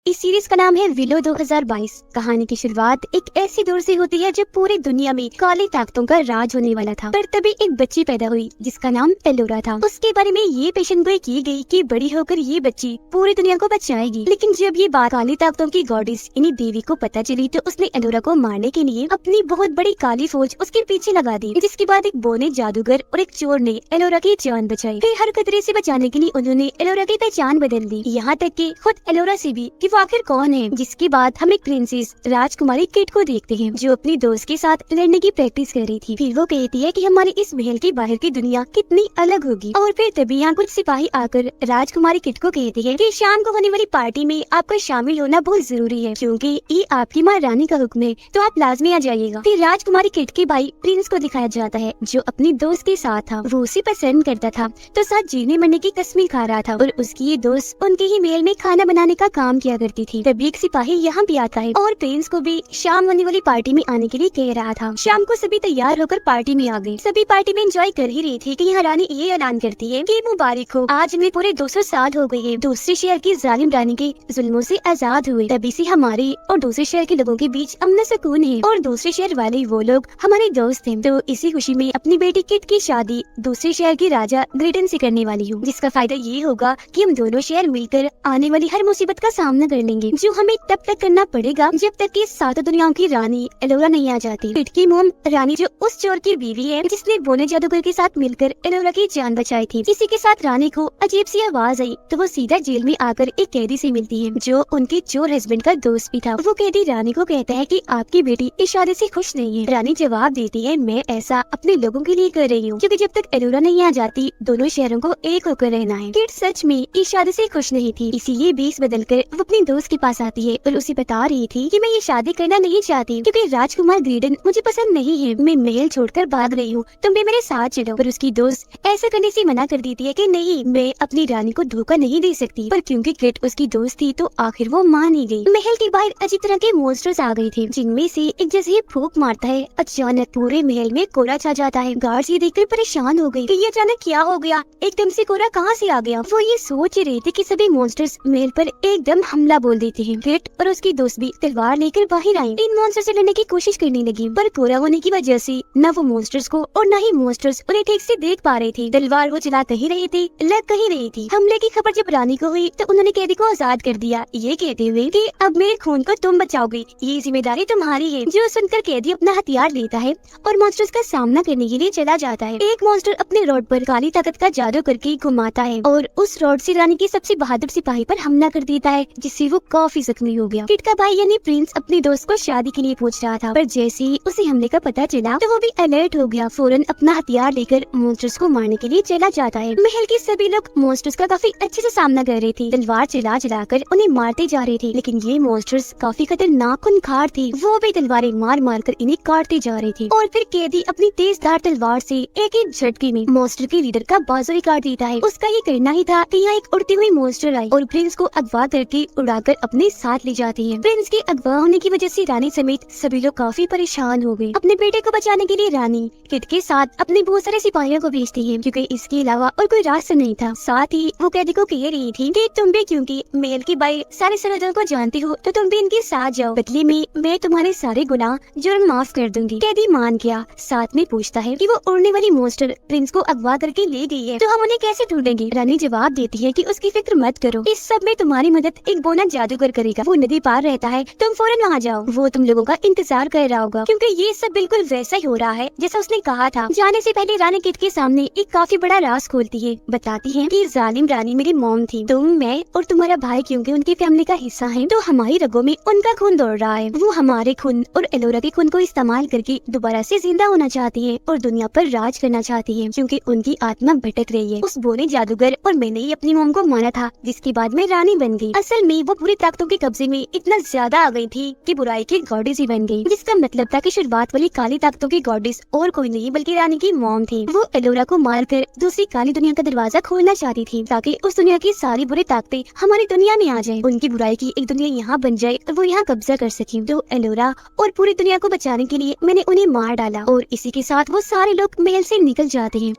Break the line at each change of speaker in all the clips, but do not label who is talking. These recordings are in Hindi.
इस सीरीज का नाम है विलो 2022। कहानी की शुरुआत एक ऐसी दौर से होती है जब पूरी दुनिया में काली ताकतों का राज होने वाला था। पर तभी एक बच्ची पैदा हुई जिसका नाम एलोरा था। उसके बारे में ये पेशन गोई की गई कि बड़ी होकर ये बच्ची पूरी दुनिया को बचाएगी। लेकिन जब ये बात काली ताकतों की गॉडेस यानी देवी को पता चली तो उसने एलोरा को मारने के लिए अपनी बहुत बड़ी काली फौज उसके पीछे लगा दी। जिसके बाद एक बोने जादूगर और एक चोर ने एलोरा की जान बचाई। फिर हर खतरे से बचाने के लिए उन्होंने एलोरा की पहचान बदल दी, यहाँ तक कि खुद एलोरा से भी कि वो आखिर कौन है। जिसके बाद हम एक प्रिंसेस राजकुमारी किट को देखते हैं जो अपनी दोस्त के साथ लड़ने की प्रैक्टिस कर रही थी। फिर वो कहती है कि हमारे इस महल के बाहर की दुनिया कितनी अलग होगी। और फिर तभी यहाँ कुछ सिपाही आकर राजकुमारी किट को कहते हैं कि शाम को होने वाली पार्टी में आपका शामिल होना बहुत जरूरी है क्योंकि ये आपकी माँ रानी का हुक्म है, तो आप लाजमी आ जाइएगा। फिर राजकुमारी किट के भाई प्रिंस को दिखाया जाता है जो अपनी दोस्त के साथ था। वो उसे पसंद करता था तो साथ जीने मरने की कसमें खा रहा था और उसकी ये दोस्त उनके ही महल में खाना बनाने का काम किया करती थी। तभी एक सिपाही यहाँ भी आता है और प्रिंस को भी शाम होने वाली पार्टी में आने के लिए कह रहा था। शाम को सभी तैयार होकर पार्टी में आ गए। सभी पार्टी में एंजॉय कर ही रही थी कि यहाँ रानी ये ऐलान करती है कि मुबारक हो, आज में पूरे 200 साल हो गए हैं दूसरे शहर की जालिम रानी के जुल्मों से आजाद हुए। तभी से हमारे और दूसरे शहर के लोगों के बीच अमन सुकून है और दूसरे शहर वाले वो लोग हमारे दोस्त हैं। तो इसी खुशी में अपनी बेटी किट की शादी दूसरे शहर की राजा ग्रेटन से करने वाली हूँ, जिसका फायदा ये होगा कि हम दोनों शहर मिलकर आने वाली हर मुसीबत का सामना कर लेंगे जो हमें तब तक करना पड़ेगा जब तक कि सातों दुनियाओं की रानी एलोरा नहीं आ जाती। किट की मोम रानी जो उस चोर की बीवी है जिसने बोने जादूगर के साथ मिलकर एलोरा की जान बचाई थी। इसी के साथ रानी को अजीब सी आवाज आई तो वो सीधा जेल में आकर एक कैदी से मिलती है जो उनके चोर हस्बैंड का दोस्त भी था। वो कैदी रानी को कहता है कि आपकी बेटी इस शादी से खुश नहीं है। रानी जवाब देती है मैं ऐसा अपने लोगों के लिए कर रही हूँ क्योंकि जब तक एलोरा नहीं आ जाती दोनों शहरों को एक होकर रहना है। किट सच में इस शादी से खुश नहीं थी, इसीलिए बेस बदलकर वो अपनी दोस्त के पास आती है और उसे बता रही थी कि मैं ये शादी करना नहीं चाहती क्योंकि राजकुमार ग्रेडन मुझे पसंद नहीं है, मैं महल छोड़कर भाग रही हूँ, तुम भी मेरे साथ चलो। पर उसकी दोस्त ऐसा करने से मना कर देती है कि नहीं, मैं अपनी रानी को धोखा नहीं दे सकती। पर क्योंकि किट उसकी दोस्त थी तो आखिर वो मान ही गई। महल के बाहर अजीब तरह के मॉन्स्टर्स आ गए थे जिनमें से एक जैसे ही फूंक मारता है अचानक पूरे महल में कोहरा छा जाता है। गार्ड्स ये देखकर परेशान हो गए कि ये अचानक क्या हो गया, एकदम से कोहरा कहाँ से आ गया। वो ये सोच रहे थे कि सभी मॉन्स्टर्स महल पर एकदम हमला बोल देते हैं। किट और उसकी दोस्त भी तलवार लेकर बाहर आई, इन मॉन्स्टर से लड़ने की कोशिश करने लगी पर कोहरा होने की वजह से न वो मॉन्स्टर्स को और न ही मॉन्स्टर्स उन्हें ठीक से देख पा रहे थे। तलवार वो चला कहीं रही थी, लग कहीं रही थी। हमले की खबर जब रानी को हुई तो उन्होंने कैदी को आजाद कर दिया, ये कहते हुए कि अब मेरे खून को तुम बचाओगे, ये जिम्मेदारी तुम्हारी है। जो सुनकर कैदी अपना हथियार लेता है और मॉन्स्टर्स का सामना करने के लिए चला जाता है। एक मॉन्स्टर अपने रॉड पर काली ताकत का जादू करके घुमाता है और उस रॉड से रानी की सबसे बहादुर सिपाही पर हमला कर देता है जिससे वो काफी जख्मी हो गया। किट का भाई यानी प्रिंस अपनी दोस्त को शादी के लिए पूछ रहा था पर जैसे ही उसे हमले का पता चला तो वो भी अलर्ट हो गया। फौरन अपना हथियार लेकर मॉन्स्टर्स को मारने के लिए चला जाता है। महल के सभी लोग मॉन्स्टर्स का काफी अच्छे से सामना कर रहे थे, तलवार चला चलाकर उन्हें मारते जा रहे थे। लेकिन ये मॉन्स्टर्स काफी खतरनाक खूंखार थे, वो भी तलवारें मार मार कर इन्हें काटते जा रहे थे। और फिर कैदी अपनी तेजधार तलवार से एक एक झटके में मॉन्स्टर के लीडर का बाजू ही काट देता है। उसका ये करना ही था कि यहाँ एक उड़ती हुई मॉन्स्टर आई और प्रिंस को अगवा करके उड़ाकर अपने साथ ले जाती है। प्रिंस के अगवा होने की वजह से रानी समेत सभी लोग काफी परेशान हो गए। अपने बेटे को बचाने के लिए रानी किट के साथ अपने बहुत सारे सिपाहियों को भेजती है क्योंकि इसके अलावा और कोई रास्ता नहीं था। साथ ही वो कैदी को कह रही थी कि तुम भी क्योंकि महल के बाहर सारे सरहदों को जानती हो तो तुम भी इनके साथ जाओ, बदले में मैं तुम्हारे सारे गुनाह जुर्म माफ कर दूंगी। कैदी मान गया। साथ में पूछता है कि वो उड़ने वाली मॉन्स्टर प्रिंस को अगवा करके ले गई है तो हम उन्हें कैसे ढूंढेंगे। रानी जवाब देती है कि उसकी फिक्र मत करो, इस सब में तुम्हारी मदद एक बोना जादूगर करेगा। वो नदी पार रहता है, तुम फौरन वहाँ जाओ, वो तुम लोगों का इंतजार कर रहा होगा क्योंकि ये सब बिल्कुल वैसा ही हो रहा है जैसा उसने कहा था। जाने से पहले रानी किट के सामने एक काफी बड़ा राज खोलती है, बताती है कि जालिम रानी मेरी मॉम थी, तुम, मैं और तुम्हारा भाई क्योंकि उनकी फैमिली का हिस्सा है तो हमारी रगों में उनका खून दौड़ रहा है। वो हमारे खून और एलोरा के खून को इस्तेमाल करके दोबारा से जिंदा होना चाहती है और दुनिया पर राज करना चाहती है क्योंकि उनकी आत्मा भटक रही है। उस बोने जादूगर और मैंने ही अपनी मॉम को मारा था जिसके बाद मैं रानी बन गई। असल में वो पूरी ताकतों के कब्जे में इतना ज्यादा आ गई थी कि बुराई की गॉडेस ही बन गई, जिसका मतलब था कि शुरुआत वाली काली ताकतों की गॉडेस और कोई नहीं बल्कि रानी की मॉम थी। वो एलोरा को मारकर दूसरी काली दुनिया का दरवाजा खोलना चाहती थी ताकि उस दुनिया की सारी बुरी ताकतें हमारी दुनिया में आ जाए, उनकी बुराई की एक दुनिया यहाँ बन जाए और वो यहाँ कब्जा कर सके। तो एलोरा और पूरी दुनिया को बचाने के लिए मैंने उन्हें मार डाला और इसी के साथ वो सारे लोग महल से निकल जाते हैं।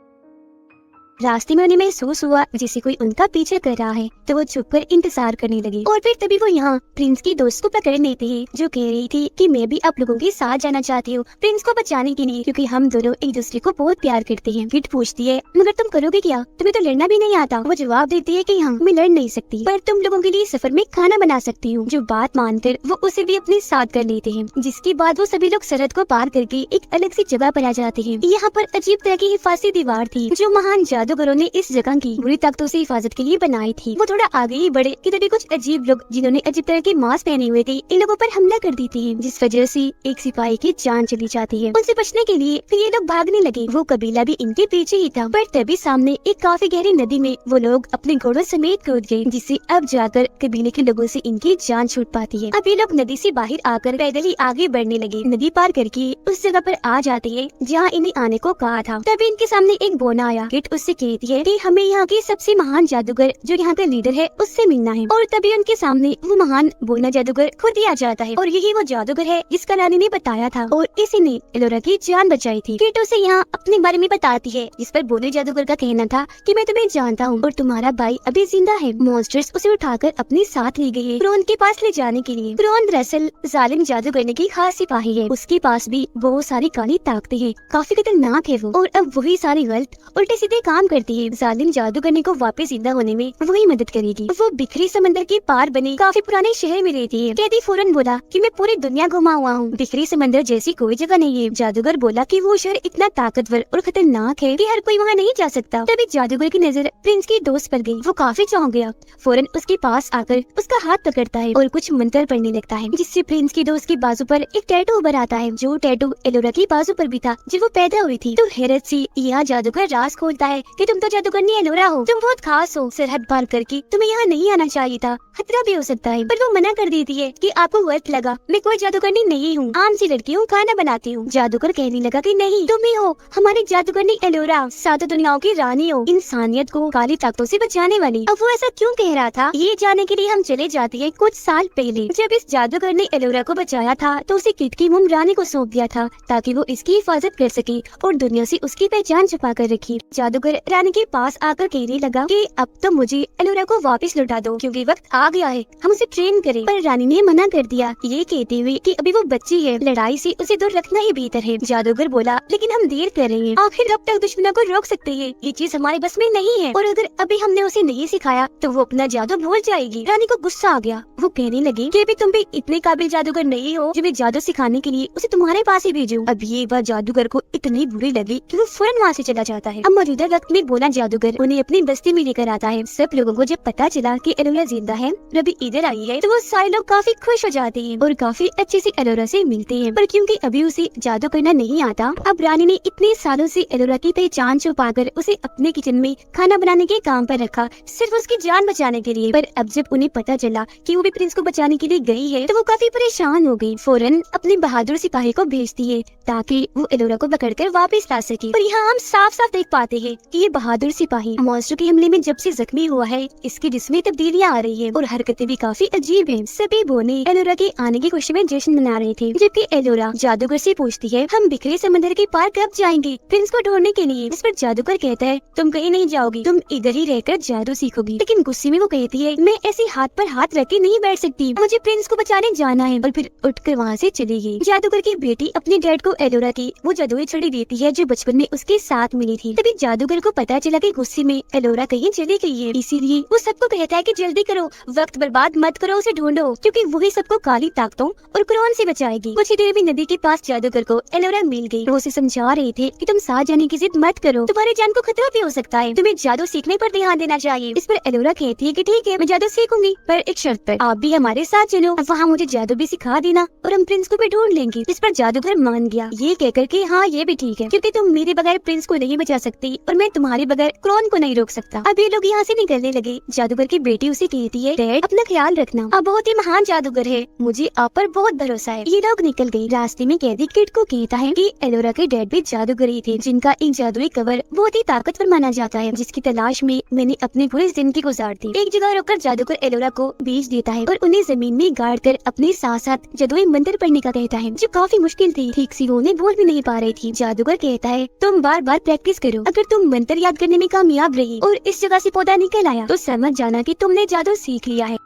रास्ते में उन्हें महसूस हुआ जैसे कोई उनका पीछे कर रहा है, तो वो छुप कर इंतजार करने लगी। और फिर तभी वो यहाँ प्रिंस की दोस्त को पकड़ लेते हैं, जो कह रही थी कि मैं भी आप लोगों के साथ जाना चाहती हूँ प्रिंस को बचाने के लिए, क्योंकि हम दोनों एक दूसरे को बहुत प्यार करते हैं। किट पूछती है, मगर तुम करोगे क्या? तुम्हें तो लड़ना भी नहीं आता। वो जवाब देती है कि हाँ, मैं लड़ नहीं सकती, पर तुम लोगों के लिए सफर में खाना बना सकती हूँ। जो बात मानकर वो उसे भी अपने साथ कर लेते हैं, जिसके बाद वो सभी लोग सरहद को पार करके एक अलग सी जगह पर आ जाते हैं। यहाँ पर अजीब तरह की हिफाजती दीवार थी, जो महान जादूगरों ने इस जगह की बुरी ताकतों से हिफाजत के लिए बनाई थी। वो थोड़ा आगे ही बढ़े कि तभी कुछ अजीब लोग, जिन्होंने अजीब तरह के मास्क पहने हुए थे, इन लोगों पर हमला कर देते हैं, जिस वजह से एक सिपाही की जान चली जाती है। उनसे बचने के लिए फिर ये लोग भागने लगे। वो कबीला भी इनके पीछे ही था, पर तभी सामने एक काफी गहरी नदी में वो लोग अपने घोड़ों समेत कूद गए, जिससे अब जाकर कबीले के लोगों से इनकी जान छूट पाती है। अब ये लोग नदी से बाहर आकर पैदल ही आगे बढ़ने लगे। नदी पार करके उस जगह पर आ जाते हैं जहाँ इन्हें आने को कहा था। तभी इनके सामने एक बोना आया। किट उससे कहती है कि हमें यहाँ के सबसे महान जादूगर, जो यहाँ का लीडर है, उससे मिलना है। और तभी उनके सामने वो महान बोना जादूगर खुद ही आ जाता है, और यही वो जादूगर है जिसका रानी ने बताया था, और इसी ने एलोरा की जान बचाई थी। किट उसे यहाँ अपने बारे में बताती है, जिस पर बोने जादूगर का कहना था कि मैं तुम्हें जानता हूँ और तुम्हारा भाई अभी जिंदा है। मॉन्स्टर्स उसे उठाकर अपने साथ ले गए क्रोन के पास ले जाने के लिए। क्रोन दरअसल जालिम जादूगर की खास सिपाही है। उसके पास भी बहुत सारी काली ताकतें हैं, काफी खतरनाक है वो, और अब वही सारी गलत उल्टे सीधे काम करती है। जालिम जादूगर को वापस जिंदा होने में वही मदद करेगी। वो बिखरी समंदर के पार बने काफी पुराने शहर में रहती है। कैदी फौरन बोला कि मैं पूरी दुनिया घुमा हुआ हूँ, बिखरी समंदर जैसी कोई जगह नहीं है। जादूगर बोला कि वो शहर इतना ताकतवर और खतरनाक है कि हर कोई वहाँ नहीं जा सकता। तभी जादूगर की नजर प्रिंस की दोस्त पर गई। वो काफी चौंक गया, फौरन उसके पास आकर उसका हाथ पकड़ता है और कुछ मंत्र पढ़ने लगता है, जिससे प्रिंस की दोस्त की बाजू पर एक टैटू उभर आता है, जो टैटू एलोरा की बाजू पर भी था जब वो पैदा हुई थी। तो हैरत से यह जादूगर राज खोलता है कि तुम तो जादूगरनी एलोरा हो, तुम बहुत खास हो, सरहद पार करके तुम्हें यहाँ नहीं आना चाहिए था, खतरा भी हो सकता है। पर वो मना कर देती है कि आपको गलत लगा, मैं कोई जादूगरनी नहीं हूँ, आम सी लड़की हूँ, खाना बनाती हूँ। जादूगर कहने लगा कि नहीं, तुम ही हो हमारी जादूगरनी एलोरा, सातों दुनियाओं की रानी हो, इंसानियत को काली ताकतों से बचाने वाली। अब वो ऐसा क्यों कह रहा था, ये जानने के लिए हम चले जाते हैं कुछ साल पहले। जब इस जादूगर ने एलोरा को बचाया था तो उसे किट की मुम रानी को सौंप दिया था, ताकि वो इसकी हिफाजत कर सके और दुनिया से उसकी पहचान छुपा कर रखी। जादूगर रानी के पास आकर कहने लगा कि अब तो मुझे एलोरा को वापस लौटा दो, क्योंकि वक्त आ गया है हम उसे ट्रेन करें। पर रानी ने मना कर दिया, ये कहते हुए कि अभी वो बच्ची है, लड़ाई से उसे दूर रखना ही बेहतर है। जादूगर बोला, लेकिन हम देर कर रहे हैं, आखिर कब तक दुश्मनों को रोक सकते हैं, ये चीज हमारे बस में नहीं है, और अगर अभी हमने उसे नहीं सिखाया तो वो अपना जादू भूल जाएगी। रानी को गुस्सा आ गया। वो कहने लगी कि अभी तुम भी इतने काबिल जादूगर नहीं हो जो मैं जादू सिखाने के लिए उसे तुम्हारे पास ही भेजूं। अब ये बात जादूगर को इतनी बुरी लगी कि वो फौरन वहाँ से चला जाता है। अब मौजूदा वक्त में बोला जादूगर उन्हें अपनी बस्ती में लेकर आता है। सब लोगों को जब पता चला कि एलोरा जिंदा है, रवि इधर आई है, तो वो सारे लोग काफी खुश हो जाते हैं और काफी अच्छे से एलोरा से मिलते हैं। पर क्योंकि अभी उसे जादू करना नहीं आता, अब रानी ने इतने सालों से एलोरा की पहचान छुपाकर उसे अपने किचन में खाना बनाने के काम पर रखा, सिर्फ उसकी जान बचाने के लिए। पर अब जब उन्हें पता चला कि वो भी प्रिंस को बचाने के लिए गई है, तो वो काफी परेशान हो गई। फौरन अपने बहादुर सिपाही को भेजती है ताकि वो एलोरा को पकड़कर वापस ला सके। पर यहाँ हम साफ साफ देख पाते हैं कि ये बहादुर सिपाही मॉन्स्टर के हमले में जब से जख्मी हुआ है, इसके जिस्म में तब्दीलियां आ रही है और हरकतें भी काफी अजीब हैं। सभी बोने एलोरा के आने की खुशी में जश्न मना रहे थे, जबकि एलोरा जादूगर से पूछती है, हम बिखरे समंदर के पार कब जाएंगे प्रिंस को ढूंढने के लिए। इस पर जादूगर कहता है, तुम कहीं नहीं जाओगी, तुम इधर ही रहकर जादू सीखोगी। लेकिन गुस्से में वो कहती है, मैं ऐसे हाथ पर हाथ रख के नहीं बैठ सकती, मुझे प्रिंस को बचाने जाना है। और फिर उठकर वहाँ से चली गई। जादूगर की बेटी अपने डैड को एलोरा की वो जादुई छड़ी देती है जो बचपन में उसके साथ मिली थी। तभी जादूगर को पता चला कि गुस्से में एलोरा कहीं चली गई है, इसीलिए वो सबको कहता है कि जल्दी करो, वक्त बर्बाद मत करो, उसे ढूंढो, क्योंकि वही सबको काली ताकतों और क्रोन से बचाएगी। कुछ ही देर में नदी के पास जादूगर को एलोरा मिल गई। वो उसे समझा रहे थे कि तुम साथ जाने की जिद मत करो, तुम्हारी जान को खतरा भी हो सकता है, तुम्हें जादू सीखने पर ध्यान देना चाहिए। इस पर एलोरा कहती है कि ठीक है, मैं जादू सीखूंगी, पर एक शर्त पर, आप भी हमारे साथ चलो, वहाँ मुझे जादू भी सिखा देना और हम प्रिंस को भी ढूंढ लेंगे। इस पर जादूगर मान गया, ये कहकर के हाँ ये भी ठीक है, क्योंकि तुम मेरे बगैर प्रिंस को नहीं बचा सकती और मैं तुम्हारे बगैर क्रोन को नहीं रोक सकता। अब ये लोग यहाँ से निकलने लगे। जादूगर की बेटी उसे कहती है, डैड अपना ख्याल रखना, आप बहुत ही महान जादूगर है, मुझे आप पर बहुत भरोसा है। ये लोग निकल गए। रास्ते में कैदी किट को कहता है कि एलोरा के डैड भी जादूगर ही थे, जिनका एक जादुई कवर बहुत ही ताकतवर माना जाता है, जिसकी तलाश में मैंने अपनी पूरी जिंदगी गुजार दी। एक जगह रुककर जादूगर एलोरा को बेच देता है और उन्हें जमीन में गाड़ कर अपने साथ साथ जादुई मंत्र पढ़ने का कहता है, जो काफी मुश्किल थी, ठीक से वो उन्हें बोल भी नहीं पा रही थी। जादूगर कहता है, तुम बार बार प्रैक्टिस करो, अगर तुम मन मंत्र याद करने में कामयाब रही और इस जगह से पौधा निकल आया, तो समझ जाना कि तुमने जादू सीख लिया है।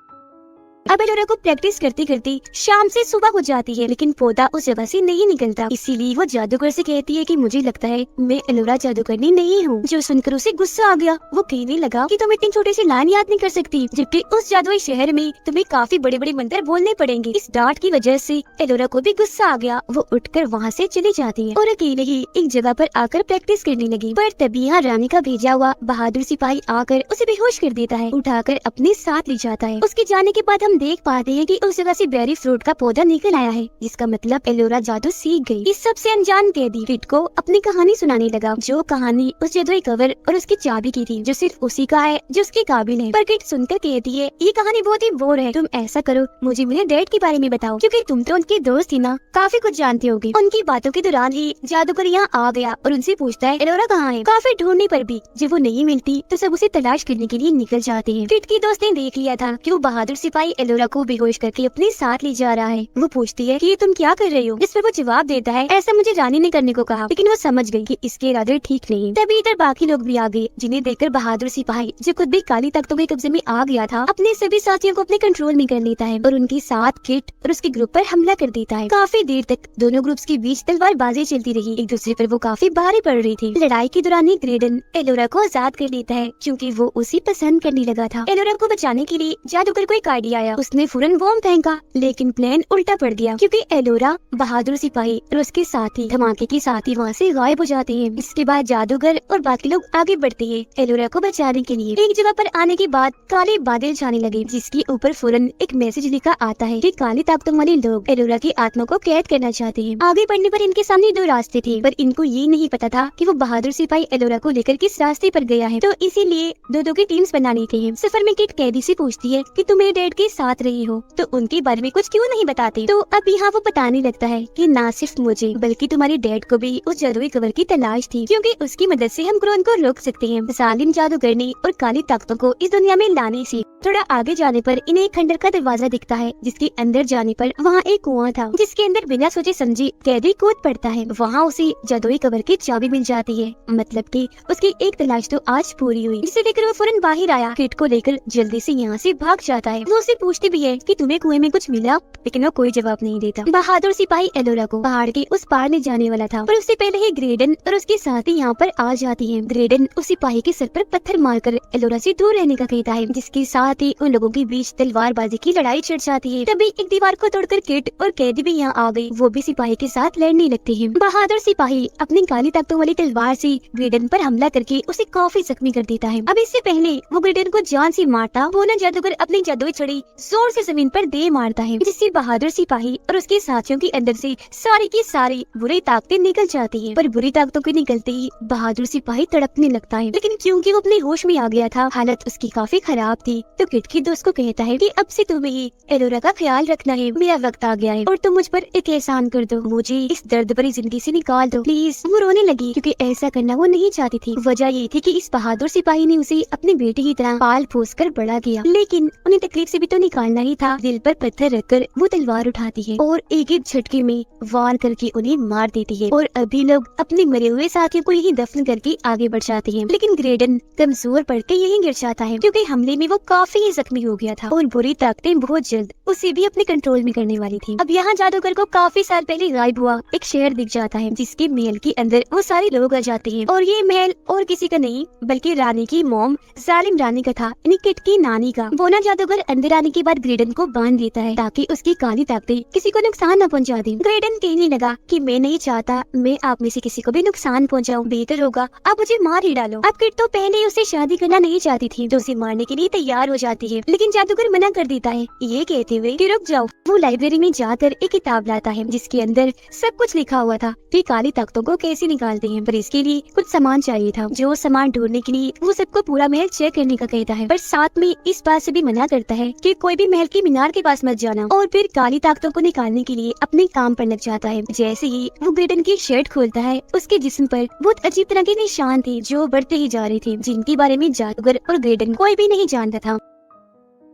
अब एलोरा को प्रैक्टिस करते करते शाम से सुबह हो जाती है, लेकिन पौधा उस जगह से नहीं निकलता। इसीलिए वो जादूगर से कहती है कि मुझे लगता है मैं एलोरा जादूगरनी नहीं हूँ। जो सुनकर उसे गुस्सा आ गया। वो कहने लगा कि तुम इतनी छोटी सी लाइन याद नहीं कर सकती, जबकि उस जादुई शहर में तुम्हें काफी बड़े बड़े मंत्र बोलने पड़ेंगे। इस डांट की वजह से एलोरा को भी गुस्सा आ गया। वो उठकर वहाँ से चली जाती है और अकेले ही एक जगह पर आकर प्रैक्टिस करने लगी। पर तभी यहाँ रानी का भेजा हुआ बहादुर सिपाही आकर उसे बेहोश कर देता है, उठाकर अपने साथ ले जाता है। उसके जाने के बाद हम देख पाते हैं कि उस जगह से बेरी फ्रूट का पौधा निकल आया है, जिसका मतलब एलोरा जादू सीख गई। इस सबसे अनजान कैदी किट को अपनी कहानी सुनाने लगा, जो कहानी उस जादुई कवर और उसकी चाबी की थी, जो सिर्फ उसी का है जो उसके काबिल है। पर किट सुनकर कहती है ये कहानी बहुत ही बोर है, तुम ऐसा करो मुझे मेरे डैड के बारे में बताओ, क्योंकि तुम तो उनके दोस्त थी ना, काफी कुछ जानती होगी। उनकी बातों के दौरान ही जादूगर यहाँ आ गया और उनसे पूछता है एलोरा कहाँ है। काफी ढूंढने पर भी जब वो नहीं मिलती तो सब उसे तलाश करने के लिए निकल जाते हैं। किट की दोस्त ने देख लिया था कि वो बहादुर सिपाही एलोरा को बेहोश करके अपने साथ ले जा रहा है। वो पूछती है कि ये तुम क्या कर रही हो, जिस पर वो जवाब देता है ऐसा मुझे रानी ने करने को कहा, लेकिन वो समझ गई कि इसके इरादे ठीक नहीं। तभी इधर बाकी लोग भी आ गए, जिन्हें देखकर बहादुर सिपाही, जो खुद भी काली ताकतों के कब्जे में आ गया था, अपने सभी साथियों को अपने कंट्रोल में कर लेता है और उनके साथ किट और उसके ग्रुप पर हमला कर देता है। काफी देर तक दोनों ग्रुप्स के बीच तलवारबाजी चलती रही, एक दूसरे पर वो काफी भारी पड़ रही थी। लड़ाई के दौरान ही ग्रेडन एलोरा को आजाद कर लेता है, क्योंकि वो उसे पसंद करने लगा था। एलोरा को बचाने के लिए जादूगर को एक आइडिया आया। उसने फौरन बॉम्ब फेंका, लेकिन प्लान उल्टा पड़ गया, क्योंकि एलोरा, बहादुर सिपाही और उसके साथी धमाके के साथ ही वहाँ से गायब हो जाते हैं। इसके बाद जादूगर और बाकी लोग आगे बढ़ते हैं एलोरा को बचाने के लिए। एक जगह पर आने के बाद काले बादल छाने लगे, जिसके ऊपर फौरन एक मैसेज लिखा आता है कि काली ताकतों वाले लोग एलोरा की आत्मा को कैद करना चाहते हैं। आगे बढ़ने पर इनके सामने दो रास्ते थे, पर इनको ये नहीं पता था कि वो बहादुर सिपाही एलोरा को लेकर किस रास्ते पर गया है, तो इसीलिए दो की टीम्स बनानी थी। सफर में किट कैदी से पूछती है कि तुम मेरे डैड के साथ रही हो, तो उनके बारे में कुछ क्यों नहीं बताती। तो अब यहाँ वो बताने लगता है कि ना सिर्फ मुझे बल्कि तुम्हारे डैड को भी उस जादुई कवर की तलाश थी, क्योंकि उसकी मदद से हम क्रोन को रोक सकते हैं, जालिम जादूगरनी और काली ताकतों को इस दुनिया में लाने से। थोड़ा आगे जाने पर इन्हें एक खंडर का दरवाजा दिखता है, जिसके अंदर जाने पर वहाँ एक कुआं था, जिसके अंदर बिना सोचे समझे कैदी कूद पड़ता है। वहाँ उसे जादुई कवर की चाबी मिल जाती है, मतलब कि उसकी एक तलाश तो आज पूरी हुई। जिसे लेकर वो फौरन बाहर आया, किट को लेकर जल्दी से यहाँ से भाग जाता है। वो उसे पूछती भी है कि तुम्हें कुएं में कुछ मिला, लेकिन वो कोई जवाब नहीं देता। बहादुर सिपाही एलोरा को पहाड़ के उस पार ले जाने वाला था, पर उससे पहले ही ग्रेडन और उसके साथी यहाँ पर आ जाती हैं। ग्रेडन उस सिपाही के सर पर पत्थर मारकर एलोरा से दूर रहने का कहता है, जिसके साथ ही उन लोगों के बीच तलवारबाजी की लड़ाई छिड़ जाती है। तभी एक दीवार को तोड़कर किट और कैदी भी यहाँ आ गई। वो भी सिपाही के साथ लड़ने लगते हैं। बहादुर सिपाही अपनी काली ताकतों वाली तलवार से ग्रेडन पर हमला करके उसे काफी जख्मी कर देता है। अब इससे पहले वो ग्रेडन को जान से मारता, वो न जादूगर अपनी जादुई छड़ी जोर से जमीन पर दे मारता है, जिससे बहादुर सिपाही और उसके साथियों के अंदर से सारी की सारी बुरी ताकतें निकल जाती हैं। पर बुरी ताकतों के निकलते ही बहादुर सिपाही तड़पने लगता है, लेकिन क्योंकि वो अपने होश में आ गया था, हालत उसकी काफी खराब थी, तो किट के दोस्त को कहता है कि अब से तुम्हें ही एलोरा का ख्याल रखना है। मेरा वक्त आ गया है और तुम मुझ पर एक एहसान कर दो, मुझे इस दर्द भरी जिंदगी से निकाल दो प्लीज। वो रोने लगी, क्योंकि ऐसा करना वो नहीं चाहती थी। वजह ये थी कि इस बहादुर सिपाही ने उसे अपनी बेटी की तरह पाल पोस कर बड़ा किया, लेकिन उन्हें तकलीफ से भी तो निकालना ही था। दिल पर पत्थर रखकर वो तलवार उठाती है और एक एक झटके में वार करके उन्हें मार देती है। और अभी लोग अपने मरे हुए साथियों को यही दफन करके आगे बढ़ जाते हैं, लेकिन ग्रेडन कमजोर पड़ के यही गिर जाता है, क्योंकि हमले में वो काफी जख्मी हो गया था और बुरी ताकतें बहुत जल्द उसे भी अपने कंट्रोल में करने वाली थी। अब यहाँ जादूगर को काफी साल पहले गायब हुआ एक शहर दिख जाता है, जिसके महल के अंदर वो सारे लोग आ जाते हैं। और ये महल और किसी का नहीं बल्कि रानी की मॉम, जालिम रानी का था, यानी किट की नानी का। वो ना जादूगर अंदर आने के बाद ग्रेडन को बांध देता है, ताकि उसकी काली ताकतें किसी को नुकसान न पहुँचा दे। ग्रेडन कहने लगा कि मैं नहीं चाहता मैं आप में से किसी को भी नुकसान पहुँचाऊं, बेहतर होगा आप मुझे मार ही डालो। अब किट तो पहले उसे शादी करना नहीं चाहती थी, तो उसे मारने के लिए तैयार हो जाती है, लेकिन जादूगर मना कर देता है, ये कहते हुए कि रुक जाओ। वो लाइब्रेरी में जाकर एक किताब लाता है, जिसके अंदर सब कुछ लिखा हुआ था कि काली ताकतों को कैसे निकालते हैं, पर इसके लिए कुछ सामान चाहिए था। जो सामान ढूंढने के लिए वो सबको पूरा महल चेक करने का कहता है, पर साथ में इस बात से भी मना करता है कि कोई भी महल की मीनार के पास मत जाना। और फिर काली ताकतों को निकालने के लिए अपने काम पर लग जाता है। जैसे ही वो ग्रेडन की शर्ट खोलता है, उसके जिस्म पर बहुत अजीब तरह के निशान थे, जो बढ़ते ही जा रहे थे, जिनके बारे में जादूगर और ग्रेडन कोई भी नहीं जानता था।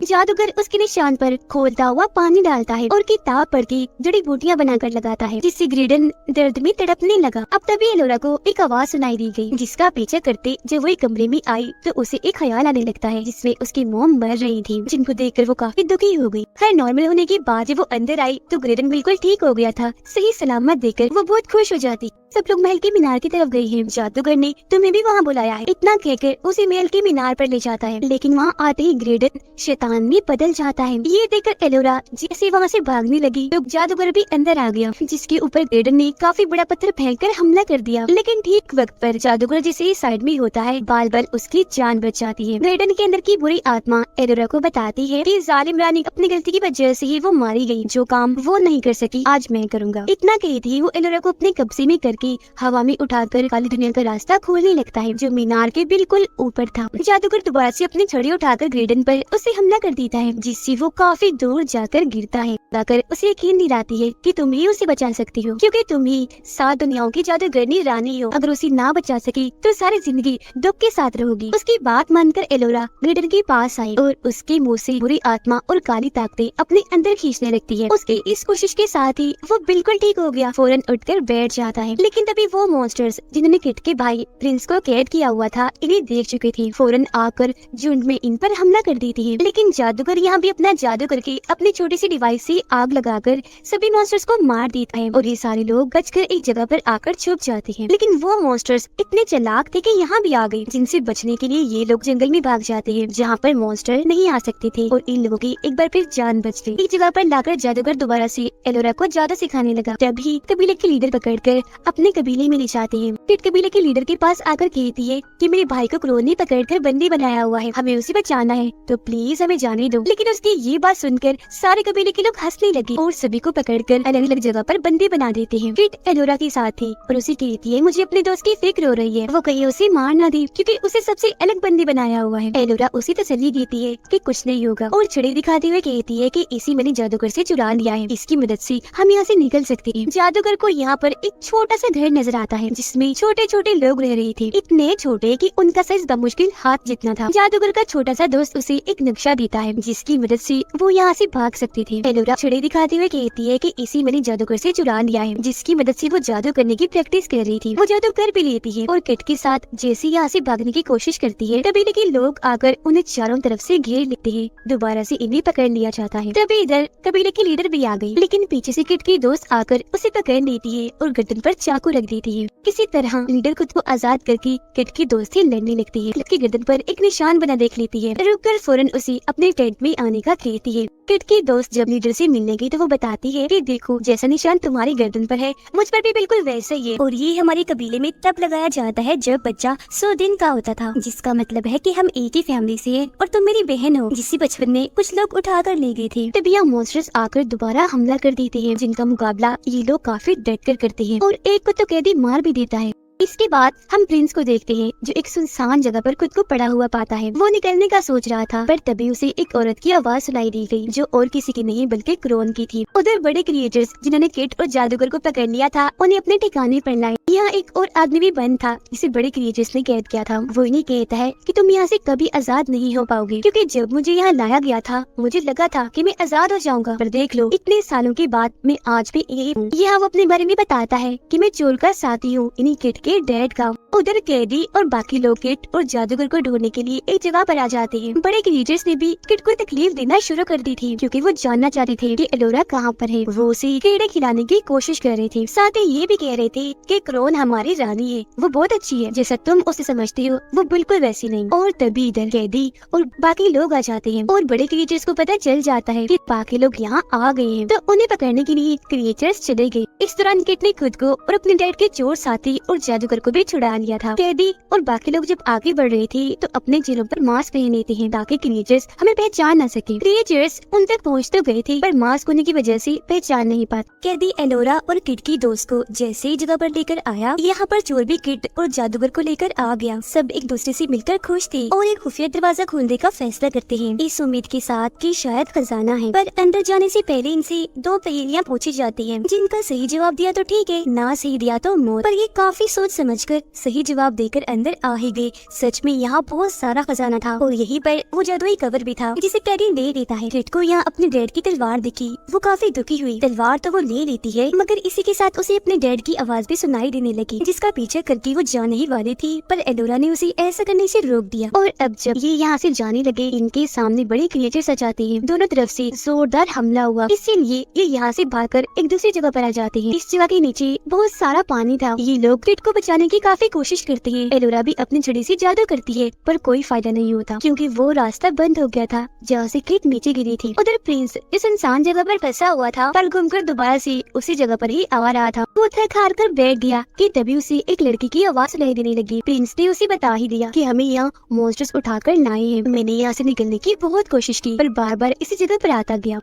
जादूगर उसके निशान पर खोलता हुआ पानी डालता है और किताब पढ़ के जड़ी बूटियाँ बनाकर लगाता है, जिससे ग्रेडन दर्द में तड़पने लगा। अब तभी एलोरा को एक आवाज सुनाई दी गई, जिसका पीछा करते जब वो एक कमरे में आई तो उसे एक ख्याल आने लगता है जिसमें उसकी मॉम मर रही थी, जिनको देखकर वो काफी दुखी हो गई। हर नॉर्मल होने के बाद जब वो अंदर आई तो ग्रेडन बिल्कुल ठीक हो गया था। सही सलामत देखकर वो बहुत खुश हो जाती। सब लोग महल के मीनार की तरफ गए हैं। जादूगर ने तुम्हें भी वहाँ बुलाया है, इतना कहकर उसे महल के मीनार पर ले जाता है, लेकिन वहाँ आते ही ग्रेडन शैतान में बदल जाता है। ये देखकर एलोरा जैसे वहाँ से भागने लगी तो जादूगर भी अंदर आ गया, जिसके ऊपर ग्रेडन ने काफी बड़ा पत्थर फेंककर हमला कर दिया। लेकिन ठीक वक्त पर जादूगर जैसे ही साइड में होता है, बाल बाल उसकी जान बच जाती है। ग्रेडन के अंदर की बुरी आत्मा एलोरा को बताती है कि जालिम रानी अपनी गलती की वजह से ही वो मारी गई, जो काम वो नहीं कर सकी आज मैं करूँगा। इतना कहती ही वो एलोरा को अपने कब्जे में करके हवा में उठाकर काली दुनिया का रास्ता खोलने लगता है, जो मीनार के बिल्कुल ऊपर था। जादूगर दोबारा से अपनी छड़ी उठाकर ग्रेडन पर उसे हमला कर देता है, जिससे वो काफी दूर जाकर गिरता है। जाकर उसे यकीन दिलाती है कि तुम ही उसे बचा सकती हो, क्योंकि तुम ही 7 दुनियाओं की जादूगरनी रानी हो। अगर उसे ना बचा सकी तो सारी जिंदगी दुख के साथ रहोगी। उसकी बात मानकर एलोरा ग्रेडन के पास आई और उसके मुंह से बुरी आत्मा और काली ताकतें अपने अंदर खींचने लगती है। उसके इस कोशिश के साथ ही वो बिल्कुल ठीक हो गया, फौरन उठकर बैठ जाता है। लेकिन तभी वो मॉन्स्टर्स जिन्होंने किट के भाई प्रिंस को कैद किया हुआ था इन्हें देख चुके थे, फौरन आकर झुंड में इन पर हमला कर देती है। लेकिन जादूगर यहाँ भी अपना जादू करके अपनी छोटी सी डिवाइस से आग लगाकर सभी मॉन्स्टर्स को मार देता है और ये सारे लोग बचकर एक जगह पर आकर छुप जाते हैं। लेकिन वो मॉन्स्टर्स इतने चालाक थे कि यहाँ भी आ गए, जिनसे बचने के लिए ये लोग जंगल में भाग जाते हैं, जहाँ पर मॉन्स्टर नहीं आ सकते थे और इन लोगों की एक बार फिर जान बच गई। एक जगह पर लाकर जादूगर दोबारा से एलोरा को जादू सिखाने लगा। तभी कबीले के लीडर पकड़कर अपने कबीले में ले जाते हैं। किट कबीले के लीडर के पास आकर कहती है कि मेरे भाई को क्रोन ने पकड़कर बंदी बनाया हुआ है, हमें उसे बचाना है, तो प्लीज हमें जाने दो। लेकिन उसकी ये बात सुनकर सारे कबीले के लोग हंसने लगे और सभी को पकड़कर अलग अलग जगह पर बंदी बना देते हैं। किट एलोरा के साथ थी और उसे कहती है मुझे अपने दोस्त की फिक्र हो रही है, वो कहीं उसे मार ना दे क्योंकि उसे सबसे अलग बंदी बनाया हुआ है। एलोरा उसे तसल्ली देती है कि कुछ नहीं होगा और छड़ी दिखाते हुए कहती है कि इसी मैंने जादूगर से चुरा लिया है, इसकी मदद से हम यहाँ से निकल सकते हैं। जादूगर को यहाँ पर एक छोटा सा घर नजर आता है, जिसमें छोटे छोटे लोग रह रहे थे, इतने छोटे कि उनका साइज बमुश्किल हाथ जितना था। जादूगर का छोटा सा दोस्त उसे एक नक्शा देता है, जिसकी मदद से वो यहाँ से भाग सकते थे। एलोरा छड़ी दिखाते हुए कहती है कि इसी मैंने जादूगर से चुरा लिया है, जिसकी मदद से वो जादू करने की प्रैक्टिस कर रही थी। वो जादू कर भी लेती है और किट के साथ जैसे यहाँ से भागने की कोशिश करती है, कबीले के लोग आकर उन्हें चारों तरफ से घेर लेते हैं। दोबारा से इन्हें पकड़ लिया जाता है। तभी इधर कबीले की लीडर भी आ गई, लेकिन पीछे से किट की दोस्त आकर उसे पकड़ लेती है और गर्दन पर चाकू रख देती है। किसी तरह लीडर खुद को आजाद करके किट की दोस्त से लड़ने लगती है। उसकी गर्दन पर एक निशान बना देख लेती है, रुककर फौरन उसे अपने टेंट में आने का कहती है। किट की दोस्त जब लीडर से मिलने गई तो वो बताती है कि देखो जैसा निशान तुम्हारी गर्दन पर है मुझ पर भी बिल्कुल वैसा ही है, और ये हमारे कबीले में तब लगाया जाता है जब बच्चा 100 दिन का होता था, जिसका मतलब है कि हम एक ही फैमिली से हैं और तुम मेरी बहन हो, जिसे बचपन में कुछ लोग उठा कर ले गए थे। तब यहाँ मॉन्स्टर्स आकर दोबारा हमला कर देते हैं, जिनका मुकाबला ये लोग काफी डट कर करते हैं और एक को तो कैदी मार भी देता है। इसके बाद हम प्रिंस को देखते हैं, जो एक सुनसान जगह पर खुद को पड़ा हुआ पाता है। वो निकलने का सोच रहा था, पर तभी उसे एक औरत की आवाज सुनाई दी गई, जो और किसी की नहीं बल्कि क्रोन की थी। उधर बड़े क्रिएटर्स जिन्होंने किट और जादूगर को पकड़ लिया था, उन्हें अपने ठिकाने पर लाए। यहाँ एक और आदमी भी बंद था, जिसे बड़े क्रिएटर्स ने कैद किया था। वो इन्हें कहता है कि तुम यहाँ से कभी आजाद नहीं हो पाओगे, क्योंकि जब मुझे यहाँ लाया गया था मुझे लगा था कि मैं आजाद हो जाऊंगा, पर देख लो इतने सालों के बाद मैं आज भी यही हूँ। यहाँ वो अपने बारे में बताता है कि मैं चोर का साथी हूँ, इन्हीं किट के डैड का। उधर कैदी और बाकी लोग किट और जादूगर को ढूंढने के लिए एक जगह पर आ जाते हैं। बड़े क्रिएटर्स ने भी किट को तकलीफ देना शुरू कर दी थी, क्योंकि वो जानना चाहते थे कि एलोरा कहाँ पर है। वो उसे कीड़े खिलाने की कोशिश कर रहे थे, साथ ही ये भी कह रहे थे कि क्रोन हमारी रानी है, वो बहुत अच्छी है, जैसा तुम उसे समझती हो वो बिल्कुल वैसी नहीं। और तभी इधर कैदी और बाकी लोग आ जाते हैं और बड़े क्रिएटर्स को पता चल जाता है कि बाकी लोग यहाँ आ गए हैं, तो उन्हें पकड़ने के लिए क्रिएटर्स चले गए। इस दौरान किट ने खुद को और अपने डैड के चोर साथी और जादूगर को भी छुड़ा लिया था। कैदी और बाकी लोग जब आगे बढ़ रहे थे तो अपने चेहरों पर मास्क पहन लेते हैं, ताकि क्रिएचर्स हमें पहचान न सके। क्रिएचर्स उन तक पहुँच तो गए थे, पर मास्क होने की वजह से पहचान नहीं पाते। कैदी एलोरा और किट की दोस्त को जैसे ही जगह पर लेकर आया, यहाँ पर चोर भी किट और जादूगर को लेकर आ गया। सब एक दूसरे से मिलकर खुश थे और एक खुफिया दरवाजा खोलने का फैसला करते हैं, इस उम्मीद के साथ कि शायद खजाना है। पर अंदर जाने से पहले इनसे 2 पहेलियाँ पूछी जाती हैं, जिनका सही जवाब दिया तो ठीक है, ना सही दिया तो मौत। पर ये काफी सोच समझकर सही जवाब देकर अंदर आ ही गए। सच में यहाँ बहुत सारा खजाना था और यहीं पर वो जादुई कवर भी था जिसे टेडी ले लेता है। किट को यहाँ अपने डैड की तलवार दिखी, वो काफी दुखी हुई। तलवार तो वो ले लेती है मगर इसी के साथ उसे अपने डैड की आवाज भी सुनाई देने लगी जिसका पीछे करके वो जाने ही वाली थी, पर एलोरा ने उसे ऐसा करने से रोक दिया। और अब जब ये यहाँ से जाने लगे इनके सामने बड़े क्रिएचर्स आ जाते हैं। दोनों तरफ से जोरदार हमला हुआ, इसीलिए ये यहाँ से भागकर एक दूसरी जगह पर आ जाते हैं। इस जगह के नीचे बहुत सारा पानी था। ये लोग किट को बचाने की काफी कोशिश करते हैं। एलोरा भी अपनी छड़ी से जादू करती है पर कोई फायदा नहीं होता क्योंकि वो रास्ता बंद हो गया था जहाँ से किट नीचे गिरी थी। उधर प्रिंस इस इंसान जगह पर फंसा हुआ था पर घूमकर दोबारा से उसी जगह पर ही आ रहा था। वो थक हार कर बैठ गया कि तभी उसे एक लड़की की आवाज सुनाई देने लगी। प्रिंस ने उसे बता ही दिया कि हमें यहाँ मॉन्स्टर्स उठाकर लाए हैं। मैंने यहाँ से निकलने की बहुत कोशिश की पर बार बार इसी जगह पर आता गया।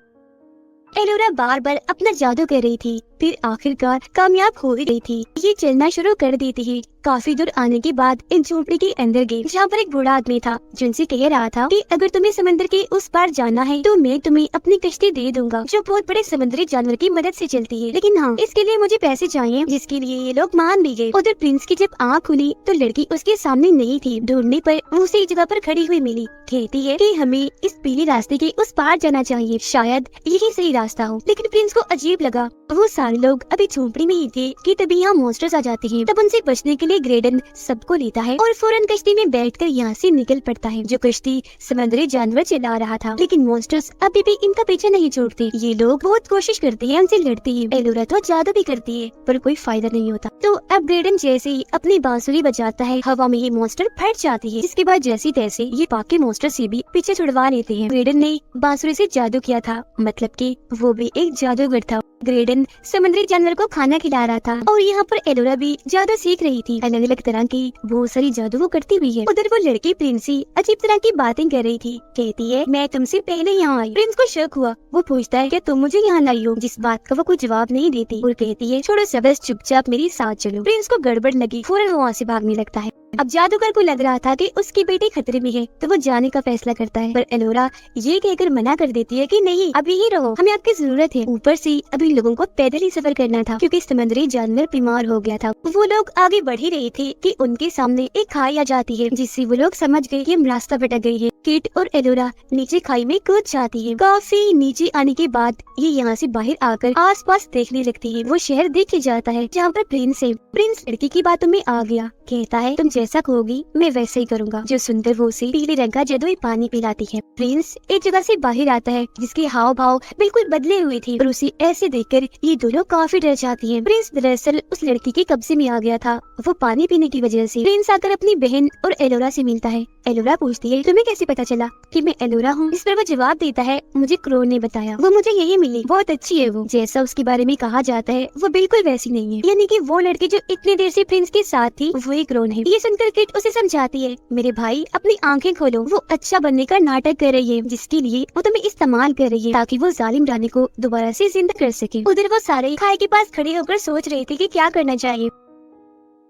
एलोरा बार बार अपना जादू कर रही थी, फिर आखिरकार कामयाब हो ही गई थी। ये चलना शुरू कर देती है। काफी दूर आने के बाद एक झोपड़ी के अंदर गई जहाँ पर एक बूढ़ा आदमी था जो उनसे कह रहा था कि अगर तुम्हें समंदर के उस पार जाना है तो मैं तुम्हें अपनी कश्ती दे दूंगा जो बहुत बड़े समुद्री जानवर की मदद से चलती है, लेकिन हाँ इसके लिए मुझे पैसे चाहिए, जिसके लिए ये लोग मान भी गए। उधर प्रिंस की जब आँख खुली तो लड़की उसके सामने नहीं थी। ढूंढने पर वो उसी जगह पर खड़ी हुई मिली। कहती है कि हमें इस पीले रास्ते के उस पार जाना चाहिए, शायद यही सही रास्ता हो। लेकिन प्रिंस को अजीब लगा। वो सारे लोग अभी झोपड़ी में ही थे कि तभी यहाँ मॉन्स्टर्स आ जाते हैं। तब उनसे बचने के लिए ग्रेडन सबको लेता है और फौरन कश्ती में बैठकर यहाँ से निकल पड़ता है। जो कश्ती समुद्री जानवर चला रहा था, लेकिन मॉन्स्टर्स अभी भी इनका पीछा नहीं छोड़ते। ये लोग बहुत कोशिश करते हैं, उनसे लड़ते हैं। एलोरा तो जादू भी करती है पर कोई फायदा नहीं होता। तो अब ग्रेडन जैसे ही अपनी बांसुरी बजाता है, हवा में ये मॉन्स्टर फट जाती है। इसके बाद जैसे तैसे ये बाकी मॉन्स्टर से भी पीछे छुड़वा लेते हैं। ग्रेडन ने बांसुरी से जादू किया था, मतलब कि वो भी एक जादूगर था। ग्रेडन समुद्री जानवर को खाना खिला रहा था और यहाँ पर एलोरा भी जादू सीख रही थी। अलग अलग तरह की बहुत सारी जादू वो करती हुई है। उधर वो लड़की प्रिंसी अजीब तरह की बातें कर रही थी। कहती है मैं तुमसे पहले यहाँ आई। प्रिंस को शक हुआ। वो पूछता है क्या तुम मुझे यहाँ लाई हो, जिस बात का वो कोई जवाब नहीं देती और कहती है छोड़ो सब, चुपचाप मेरे साथ चलो। प्रिंस को गड़बड़ लगी, फौरन वो वहाँ से भागने लगता है। अब जादूगर को लग रहा था कि उसकी बेटी खतरे में है तो वो जाने का फैसला करता है, पर एलोरा ये कहकर मना कर देती है कि नहीं अभी ही रहो, हमें आपकी जरूरत है। ऊपर से अभी लोगों को पैदल ही सफर करना था क्योंकि समुद्री जानवर बीमार हो गया था। वो लोग आगे बढ़ ही रहे थे कि उनके सामने एक खाई आ जाती है जिससे वो लोग समझ गए कि हम रास्ता भटक गए हैं। किट और एलोरा नीचे खाई में कूद जाती है। काफी नीचे आने के बाद ये यहाँ से बाहर आकर आसपास देखने लगती है। वो शहर देखे जाता है जहाँ पर प्रिंस है। प्रिंस लड़की की बातों में आ गया, कहता है तुम जैसा कहोगी मैं वैसे ही करूँगा। जो सुनकर वो उसे पीले रंग का जादुई पानी पिलाती है। प्रिंस एक जगह से बाहर आता है जिसके हाव भाव बिल्कुल बदले हुए थे और उसे ऐसे देखकर ये दोनों काफी डर जाती हैं। प्रिंस दरअसल उस लड़की के कब्जे में आ गया था, वो पानी पीने की वजह से। प्रिंस आकर अपनी बहन और एलोरा से मिलता है। एलोरा पूछती है तुम्हें कैसे पता चला कि मैं एलोरा हूँ? इस पर वो जवाब देता है मुझे क्रोन ने बताया, वो मुझे यही मिली, बहुत अच्छी है वो। जैसा उसके बारे में कहा जाता है वो बिल्कुल वैसी नहीं है, यानी कि वो लड़की जो इतनी देर से प्रिंस के साथ थी वो ही क्रोन है। ये सुनकर किट उसे समझाती है मेरे भाई अपनी आंखें खोलो, वो अच्छा बनने का नाटक कर रही है जिसके लिए वो तुम्हें इस्तेमाल कर रही है ताकि वो जालिम रानी को दोबारा से जिंदा कर सके। उधर वो सारे खाई के पास खड़े होकर सोच रहे थे कि क्या करना चाहिए।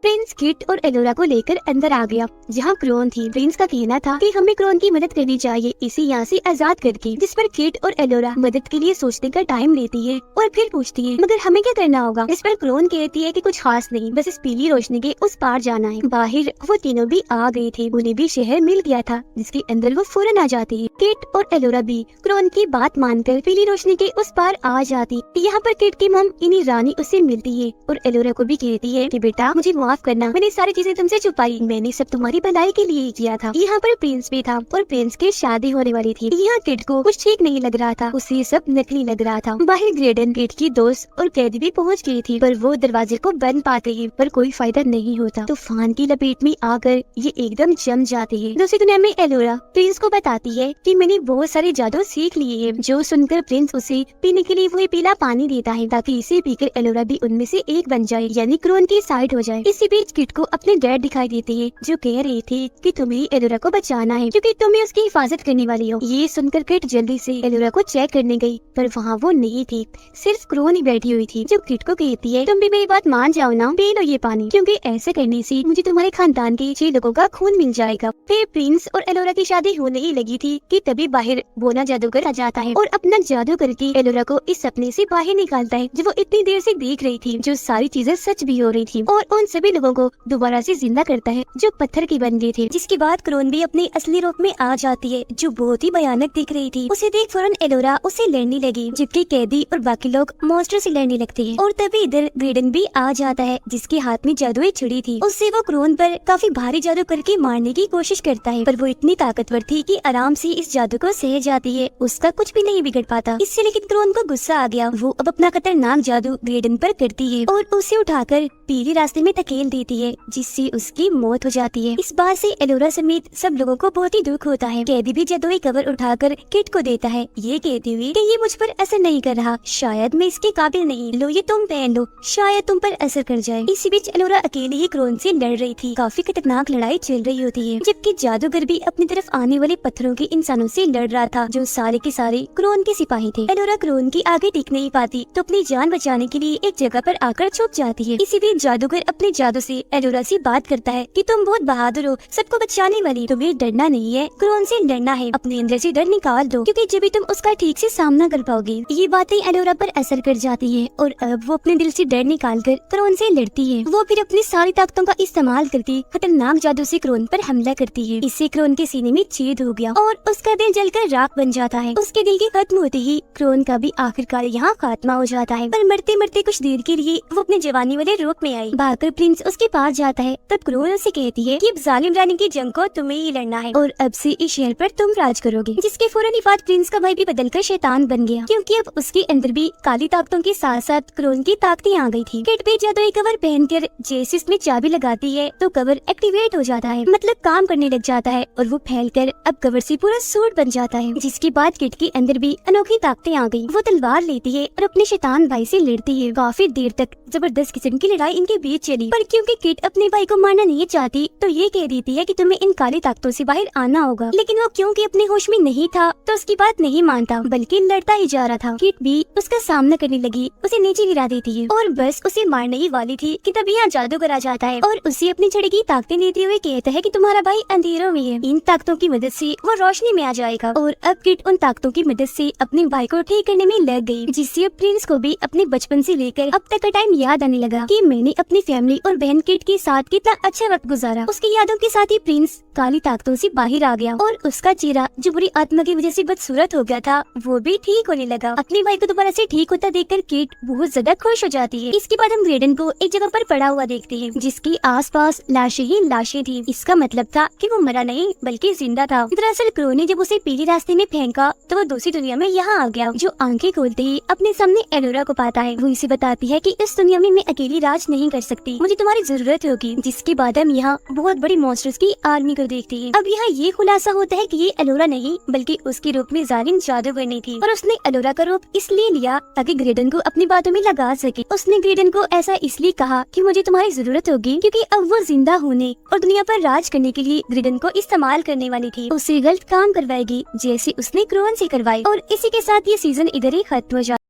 प्रिंस किट और एलोरा को लेकर अंदर आ गया जहाँ क्रोन थी। प्रिंस का कहना था कि हमें क्रोन की मदद करनी चाहिए इसे यहाँ से आजाद करके, जिस पर किट और एलोरा मदद के लिए सोचने का टाइम लेती है और फिर पूछती है मगर हमें क्या करना होगा? इस पर क्रोन कहती है कि कुछ खास नहीं, बस इस पीली रोशनी के उस पार जाना है। बाहर वो तीनों भी आ गए थे, उन्हें भी शहर मिल गया था जिसके अंदर वो फौरन आ जाती है। किट और एलोरा भी क्रोन की बात मानकर पीली रोशनी के उस पार आ जाती। यहाँ पर किट की मम इन्हीं रानी उससे मिलती है और एलोरा को भी कहती है कि बेटा मुझे माफ करना, मैंने सारी चीजें तुमसे छुपाई, मैंने सब तुम्हारी भलाई के लिए ही किया था। यहाँ पर प्रिंस भी था और प्रिंस की शादी होने वाली थी। यहाँ किट को कुछ ठीक नहीं लग रहा था, उसे सब नकली लग रहा था। बाहर ग्रेडन किट की दोस्त और कैदी भी पहुँच गई थी पर वो दरवाजे को बंद पाते हैं पर कोई फायदा नहीं होता। तूफान की लपेट में आकर ये एकदम जम जाते हैं। दूसरी दुनिया में एलोरा प्रिंस को बताती है कि मैंने बहुत सारे जादू सीख लिए हैं, जो सुनकर प्रिंस उसे पीने के लिए वही पीला पानी देता है ताकि इसे पीकर एलोरा भी उनमें से एक बन जाए, यानी क्रोन की साइड हो जाए। इसी बीच किट को अपने डैड दिखाई देते हैं जो कह रहे थे कि तुम्हें एलोरा को बचाना है क्योंकि तुम्हें उसकी हिफाजत करने वाली हो। ये सुनकर किट जल्दी से एलोरा को चेक करने गई पर वहाँ वो नहीं थी, सिर्फ क्रोन ही बैठी हुई थी जो किट को कहती है तुम भी मेरी बात मान जाओ ना, पी लो ये पानी क्योंकि ऐसे करने से मुझे तुम्हारे खानदान के 6 लोगों का खून मिल जाएगा। फिर प्रिंस और एलोरा की शादी होने ही लगी थी कि तभी बाहर बोना जादूगर आ जाता है और अपना जादू करके एलोरा को इस सपने से बाहर निकालता है जो वो इतनी देर से देख रही थी, जो सारी चीजें सच भी हो रही थी और उन सभी सभी लोगों को दोबारा से जिंदा करता है जो पत्थर की बन गए थे। जिसके बाद क्रोन भी अपने असली रूप में आ जाती है जो बहुत ही भयानक दिख रही थी। उसे देख फौरन एलोरा उसे लड़ने लगी, जबकि कैदी और बाकी लोग मॉन्स्टर से लड़ने लगते हैं। और तभी इधर ग्रेडन भी आ जाता है जिसके हाथ में जादुई छुरी थी। उससे वो क्रोन पर काफी भारी जादू करके मारने की कोशिश करता है, पर वो इतनी ताकतवर थी कि आराम से इस जादू को सह जाती है, उसका कुछ भी नहीं बिगड़ पाता। इससे लेकिन क्रोन को गुस्सा आ गया, वो अब अपना खतरनाक जादू ग्रेडन पर करती है और उसे उठाकर पीली रास्ते में धकेल देती है, जिससे उसकी मौत हो जाती है। इस बात से एलोरा समेत सब लोगों को बहुत ही दुख होता है। कैदी भी जादुई कवर उठाकर किट को देता है, ये कहते हुए कि ये मुझ पर असर नहीं कर रहा, शायद मैं इसके काबिल नहीं, लो ये तुम पहन लो, शायद तुम पर असर कर जाए। इसी बीच एलोरा अकेले ही क्रोन से लड़ रही थी। काफी खतरनाक लड़ाई चल रही होती है, जबकि जादूगर भी अपनी तरफ आने वाले पत्थरों के इंसानों से लड़ रहा था जो सारे के सारे क्रोन के सिपाही थे। एलोरा क्रोन की आगे टिक नहीं पाती तो अपनी जान बचाने के लिए एक जगह पर आकर छुप जाती है। इसी बीच जादूगर अपने जादू से एलोरा से बात करता है कि तुम बहुत बहादुर हो, सबको बचाने वाली, तुम्हें डरना नहीं है, क्रोन से लड़ना है, अपने अंदर से डर निकाल दो, क्योंकि जब भी तुम उसका ठीक से सामना कर पाओगे। ये बातें एलोरा पर असर कर जाती है और अब वो अपने दिल से डर निकाल कर क्रोन से लड़ती है। वो फिर अपनी सारी ताकतों का इस्तेमाल करती खतरनाक जादू से क्रोन पर हमला करती है। इससे क्रोन के सीने में छेद हो गया और उसका दिल जलकर राख बन जाता है। उसके दिल के खत्म होते ही क्रोन का भी आखिरकार यहाँ खात्मा हो जाता है। पर मरते मरते कुछ देर के लिए वो अपने जवानी वाले रूप में आई। भागकर प्रिंस उसके पास जाता है, तब क्रोन उसे कहती है कि अब जालिम रानी की जंग को तुम्हें ही लड़ना है और अब से इस शहर पर तुम राज करोगे। जिसके फौरन ही बाद प्रिंस का भाई भी बदलकर शैतान बन गया, क्योंकि अब उसके अंदर भी काली ताकतों के साथ साथ क्रोन की ताकतें आ गई थी। किट भी जादुई कवर पहनकर जैसे इसमें चाबी लगाती है तो कवर एक्टिवेट हो जाता है, मतलब काम करने लग जाता है और वो फैलकर अब कवर से पूरा सूट बन जाता है। जिसके बाद किट के अंदर भी अनोखी ताकतें आ गई। वो तलवार लेती है और अपने शैतान भाई से लड़ती है। काफी देर तक जबरदस्त किस्म की लड़ाई इनके बीच चली, पर क्योंकि किट अपने भाई को मारना नहीं चाहती तो ये कह देती है कि तुम्हें इन काली ताकतों से बाहर आना होगा। लेकिन वो क्योंकि अपने होश में नहीं था तो उसकी बात नहीं मानता, बल्कि लड़ता ही जा रहा था। किट भी उसका सामना करने लगी, उसे नीचे गिरा देती है और बस उसे मारने ही वाली थी कि तभी यहाँ जादूगर आ जाता है और उसे अपनी छड़ी की ताकतें देते हुए कहता है कि तुम्हारा भाई अंधेरों में है, इन ताकतों की मदद से वो रोशनी में आ जाएगा। और अब किट उन ताकतों की मदद से अपने भाई को ठीक करने में लग गई, जिससे अब प्रिंस को भी अपने बचपन से लेकर अब तक का टाइम याद आने लगा कि मैंने अपनी फैमिली और बहन किट के साथ कितना अच्छा वक्त गुजारा। उसकी यादों के साथ ही प्रिंस काली ताकतों से बाहर आ गया और उसका चेहरा जो बुरी आत्मा की वजह से बदसूरत हो गया था वो भी ठीक होने लगा। अपने भाई को दोबारा से ठीक होता देखकर किट बहुत ज्यादा खुश हो जाती है। इसके बाद हम ग्रेडन को एक जगह पर पड़ा हुआ देखते हैं, जिसकी आसपास लाशें ही लाशें थी। इसका मतलब था कि वो मरा नहीं बल्कि जिंदा था। दरअसल क्रो ने जब उसे पीली रास्ते में फेंका तो वो दूसरी दुनिया में यहाँ आ गया। जो आंखें खोलते ही अपने सामने एलोरा को पाता है। वो इसे बताती है कि इस दुनिया में मैं अकेली राज नहीं कर सकती, मुझे तुम्हारी जरूरत होगी। जिसके बाद हम यहाँ बहुत बड़ी मॉन्स्टर्स की आर्मी को देखते हैं। अब यहाँ ये खुलासा होता है कि ये एलोरा नहीं बल्कि उसके रूप में जालिम जादूगर नहीं थी, और उसने एलोरा का रूप इसलिए लिया ताकि ग्रेडन को अपनी बातों में लगा सके। उसने ग्रेडन को ऐसा इसलिए कहा कि मुझे तुम्हारी जरूरत होगी, क्योंकि अब वो जिंदा होने और दुनिया पर राज करने के लिए ग्रेडन को इस्तेमाल करने वाली थी। उसे गलत काम करवाएगी जैसे उसने क्रोन से करवाई। और इसी के साथ ये सीजन इधर ही खत्म हो जाता है।